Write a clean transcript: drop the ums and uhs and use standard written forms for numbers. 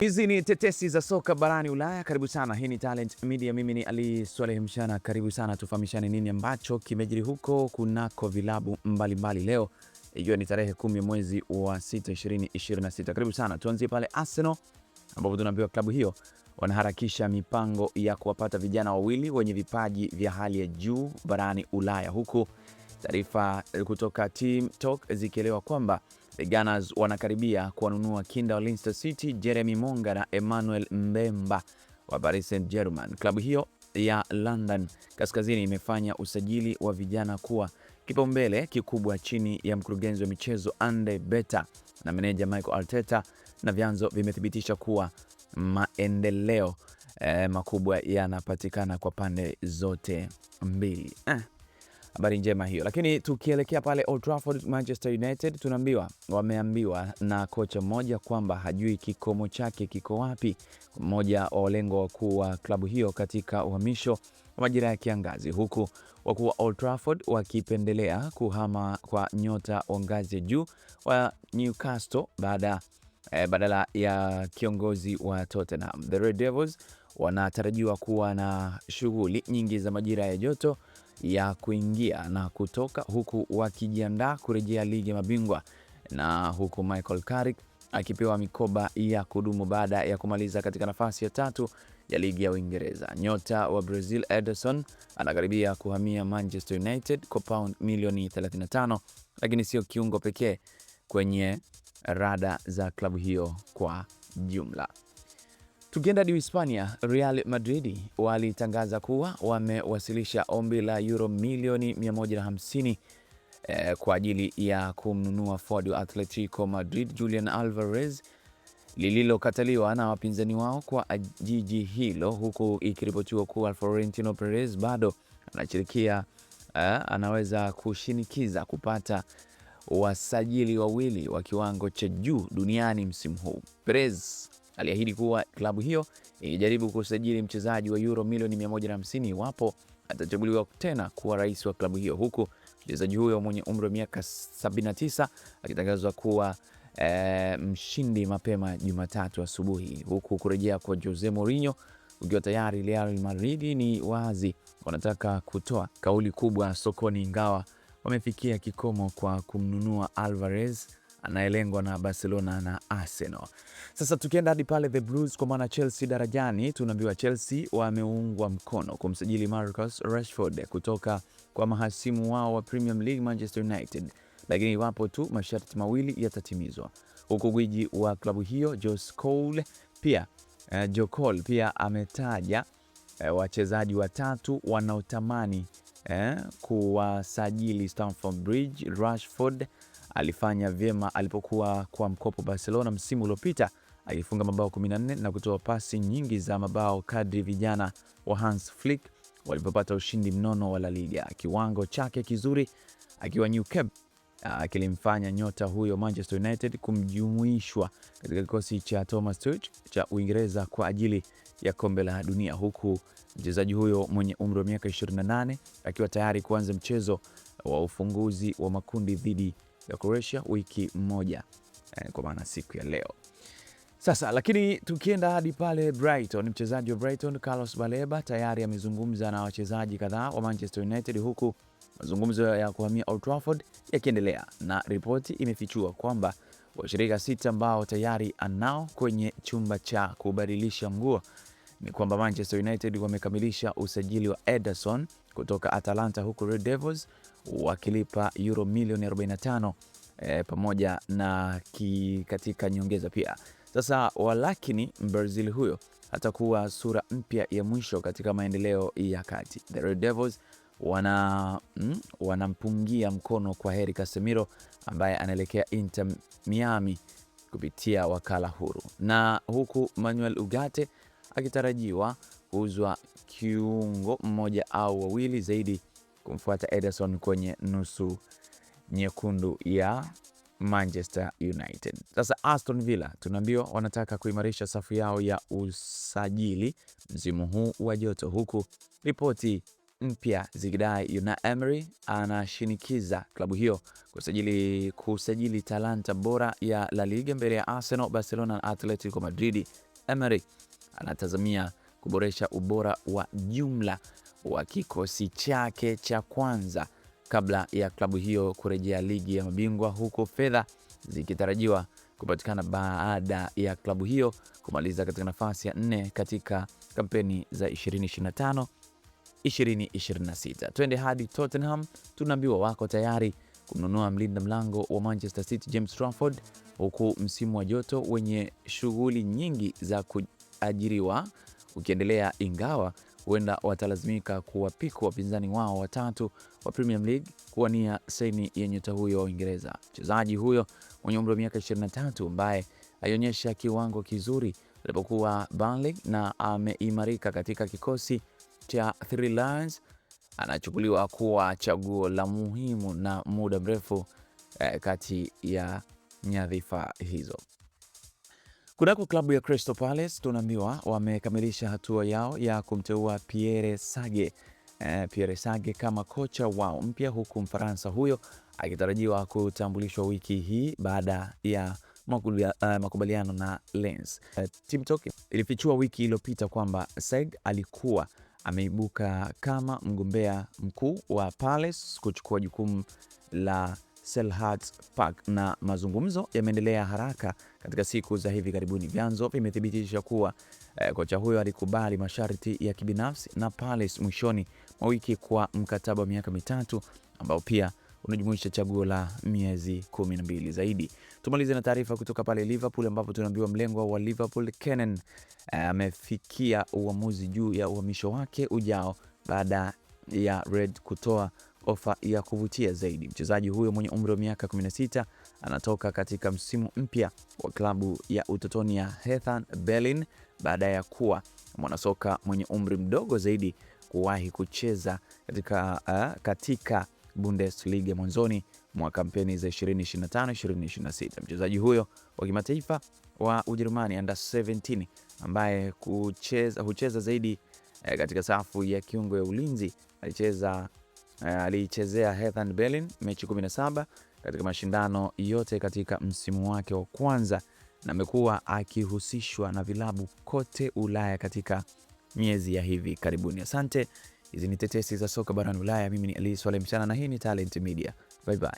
Hizi ni tetesi za soka barani Ulaya. Karibu sana, hii ni Talent Media. Mimi ni Ali Swaleh Mshana. Karibu sana tufahamishane nini ambacho kimejiri huko kunako vilabu mbalimbali leo, ikiwa ni tarehe 10 mwezi wa 6 2026. Karibu sana, tuanzie pale Arsenal ambapo tunaambiwa klabu hiyo wanaharakisha mipango ya kuwapata vijana wawili wenye vipaji vya hali ya juu barani Ulaya, huku taarifa kutoka Team Talk zikielewa kwamba the Gunners wanakaribia kuwanunua kinda wa Leicester City Jeremy Monga na Emmanuel Mbemba wa Paris Saint-Germain. Klabu hiyo ya London kaskazini imefanya usajili wa vijana kuwa kipaumbele kikubwa chini ya mkurugenzi wa michezo Andy Beta na meneja Mikel Arteta, na vyanzo vimethibitisha kuwa maendeleo makubwa yanapatikana kwa pande zote mbili. Habari njema hiyo. Lakini tukielekea pale Old Trafford, Manchester United wameambiwa na kocha mmoja kwamba hajui kikomo chake kiko wapi, mmoja wa walengo wakuu wa klabu hiyo katika uhamisho wa majira ya kiangazi, huku wakuu wa Old Trafford wakipendelea kuhama kwa nyota wa ngazi ya juu wa Newcastle badala ya kiongozi wa Tottenham. The Red Devils wanatarajiwa kuwa na shughuli nyingi za majira ya joto ya kuingia na kutoka, huku wakijiandaa kurejea ligi ya mabingwa, na huku Michael Carrick akipewa mikoba ya kudumu baada ya kumaliza katika nafasi ya 3 ya ligi ya Uingereza. Nyota wa Brazil Ederson anakaribia kuhamia Manchester United kwa pound milioni 35, lakini sio kiungo pekee kwenye rada za klabu hiyo kwa jumla. Tukienda di Hispania, Real Madrid walitangaza kuwa wamewasilisha ombi la euro milioni 150 kwa ajili ya kumnunua forward wa Atletico Madrid Julian Alvarez, lililokataliwa na wapinzani wao kwa jiji hilo, huku ikiripotiwa kuwa Florentino Perez bado anaweza kushinikiza kupata wasajili wawili wa kiwango cha juu duniani msimu huu. Perez aliahidi kuwa klabu hiyo ilijaribu kusajili mchezaji wa euro milioni 150 iwapo atachaguliwa tena kuwa rais wa klabu hiyo, huku mchezaji huyo mwenye umri wa miaka 79 akitangazwa kuwa mshindi mapema Jumatatu asubuhi, huku kurejea kwa Jose Mourinho ukiwa tayari. Real Madrid ni wazi wanataka kutoa kauli kubwa sokoni, ingawa wamefikia kikomo kwa kumnunua Alvarez anaelengwa na Barcelona na Arsenal. Sasa tukienda hadi pale the Blues kwa maana Chelsea darajani, tunaambiwa Chelsea wameungwa mkono kumsajili Marcus Rashford kutoka kwa mahasimu wao wa Premier League Manchester United, lakini iwapo tu masharti mawili yatatimizwa, huku gwiji wa klabu hiyo Joe Cole pia ametaja wachezaji watatu wanaotamani kuwasajili Stamford Bridge. Rashford alifanya vyema alipokuwa kwa mkopo Barcelona msimu uliopita, alifunga mabao 14 na kutoa pasi nyingi za mabao kadri vijana wa Hans Flick walipopata ushindi mnono wa La Liga. Kiwango chake kizuri akiwa New Camp kilimfanya nyota huyo Manchester United kumjumuishwa katika kikosi cha Thomas Tuchel cha Uingereza kwa ajili ya kombe la dunia, huku mchezaji huyo mwenye umri wa miaka 28 akiwa tayari kuanza mchezo wa ufunguzi wa makundi dhidi ya Croatia wiki moja kwa maana siku ya leo. Sasa lakini tukienda hadi pale Brighton, mchezaji wa Brighton Carlos Baleba tayari amezungumza na wachezaji kadhaa wa Manchester United, huku mazungumzo ya kuhamia Old Trafford yakiendelea, na ripoti imefichua kwamba washirika 6 ambao tayari anao kwenye chumba cha kubadilisha nguo ni kwamba Manchester United wamekamilisha usajili wa Ederson kutoka Atalanta, huku Red Devils wakilipa euro milioni 45 pamoja na katika nyongeza pia. Sasa walakini Brazil huyo atakuwa sura mpya ya mwisho katika maendeleo ya kati. The Red Devils wanampungia mkono kwa heri Casemiro ambaye anaelekea Inter Miami kupitia wakala huru, na huku Manuel Ugarte akitarajiwa kuuzwa kiungo mmoja au wawili zaidi kumfuata Ederson kwenye nusu nyekundu ya Manchester United. Sasa Aston Villa tunaambiwa wanataka kuimarisha safu yao ya usajili msimu huu wa joto, huku ripoti mpya zikidai Unai Emery anashinikiza klabu hiyo kusajili talanta bora ya La Liga mbele ya Arsenal, Barcelona na Atletico Madrid Emery anatazamia kuboresha ubora wa jumla wa kikosi chake cha kwanza kabla ya klabu hiyo kurejea ligi ya mabingwa, huko fedha zikitarajiwa kupatikana baada ya klabu hiyo kumaliza katika nafasi ya 4 katika kampeni za 2025 2026. Twende hadi Tottenham, tunaambiwa wako tayari kumnunua mlinda mlango wa Manchester City James Trafford, huku msimu wa joto wenye shughuli nyingi za kuajiriwa ukiendelea, ingawa huenda watalazimika kuwapiku wapinzani wao watatu wa Premier League kuwania saini ya nyota huyo wa Uingereza. Mchezaji huyo mwenye umri wa miaka 23 ambaye alionyesha kiwango kizuri alipokuwa Burnley na ameimarika katika kikosi cha Three Lions, anachukuliwa kuwa chaguo la muhimu na muda mrefu kati ya nyadhifa hizo. Kunako klabu ya Crystal Palace tunaambiwa wamekamilisha hatua yao ya kumteua Pierre Sage kama kocha wao mpya, huku Mfaransa huyo akitarajiwa kutambulishwa wiki hii baada ya makubaliano na Lens. Team Talk ilifichua wiki iliyopita kwamba Sage alikuwa ameibuka kama mgombea mkuu wa Palace kuchukua jukumu la Selhurst Park, na mazungumzo yameendelea haraka katika siku za hivi karibuni. Vyanzo vimethibitisha kuwa kocha huyo alikubali masharti ya kibinafsi na Palace mwishoni mwa wiki kwa mkataba wa miaka 3 ambao pia unajumuisha chaguo la miezi 12 zaidi. Tumalize na taarifa kutoka pale Liverpool, ambapo tunaambiwa mlengwa wa Liverpool Kenan amefikia uamuzi juu ya uhamisho wake ujao baada ya Red kutoa ofa ya kuvutia zaidi. Mchezaji huyo mwenye umri wa miaka 16 anatoka katika msimu mpya wa klabu ya utotoni ya Hertha Berlin baada ya kuwa mwanasoka mwenye umri mdogo zaidi kuwahi kucheza katika Bundesliga mwanzoni mwa kampeni za 2025-2026. Mchezaji huyo wa kimataifa wa Ujerumani under 17 ambaye hucheza zaidi katika safu ya kiungo ya ulinzi alichezea Hertha Berlin mechi 17 katika mashindano yote katika msimu wake wa kwanza, na amekuwa akihusishwa na vilabu kote Ulaya katika miezi ya hivi karibuni. Asante, hizi ni tetesi za soka barani Ulaya. Mimi ni Ali Swaleh Mchana na hii ni Talent Media. Bye bye.